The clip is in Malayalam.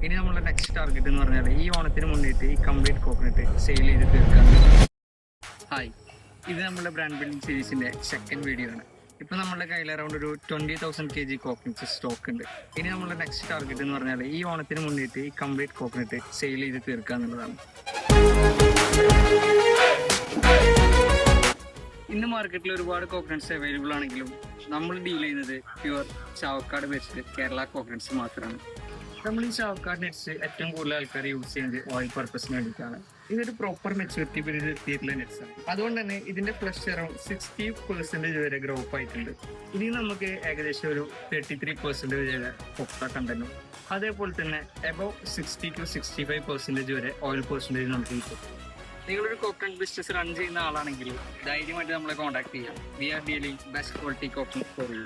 ഇനി നമ്മുടെ നെക്സ്റ്റ് ടാർഗറ്റ് എന്ന് പറഞ്ഞാൽ ഈ ഓണത്തിന് മുന്നിട്ട് ഈ കംപ്ലീറ്റ് കോക്കനട്ട് സെയിൽ ചെയ്ത് തീർക്കാണ്. ഹായ്, ഇത് നമ്മുടെ ബ്രാൻഡ് ബിൽഡിംഗ് സീരീസിന്റെ സെക്കൻഡ് വീഡിയോ ആണ്. ഇപ്പൊ നമ്മുടെ കയ്യിൽ അറൗണ്ട് ഒരു 20,000 kg കോക്കനട്ട്സ് സ്റ്റോക്ക് ഉണ്ട്. ഇനി നമ്മുടെ നെക്സ്റ്റ് ടാർഗറ്റ് എന്ന് പറഞ്ഞാൽ ഈ ഓണത്തിന് മുന്നിട്ട് ഈ കംപ്ലീറ്റ് കോക്കനട്ട് സെയിൽ ചെയ്ത് തീർക്കുക എന്നുള്ളതാണ്. ഇന്ന് മാർക്കറ്റിൽ ഒരുപാട് കോക്കനട്ട്സ് അവൈലബിൾ ആണെങ്കിലും നമ്മൾ ഡീൽ ചെയ്യുന്നത് pure Chavakkad based Kerala coconuts മാത്രമാണ്. നമ്മൾ ഈ ചാവക്കാട് നെറ്റ്സ് ഏറ്റവും കൂടുതൽ ആൾക്കാർ യൂസ് ചെയ്യുന്നത് ഓയിൽ പർപ്പസിന് വേണ്ടിയിട്ടാണ്. ഇതൊരു പ്രോപ്പർ മെച്യൂരിറ്റി പീരീഡ് എത്തിയിട്ടുള്ള നെറ്റ്സ് ആണ്. അതുകൊണ്ട് തന്നെ ഇതിന്റെ ഫ്ലഷ് അറൗണ്ട് 60% വരെ ഗ്രോപ്പ് ആയിട്ടുണ്ട്. ഇനി നമുക്ക് ഏകദേശം ഒരു 33% വരെ കൊപ്ര കണ്ടന്റും അതേപോലെ തന്നെ അബവ് 60 to 65% വരെ ഓയിൽ പെർസെൻറ്റേജ് നമുക്ക് കിട്ടും. നിങ്ങളൊരു കോക്കനട്ട് ബിസിനസ് റൺ ചെയ്യുന്ന ആളാണെങ്കിൽ ധൈര്യമായിട്ട് നമ്മളെ കോൺടാക്ട് ചെയ്യാം. We are dealing best quality coconut for U.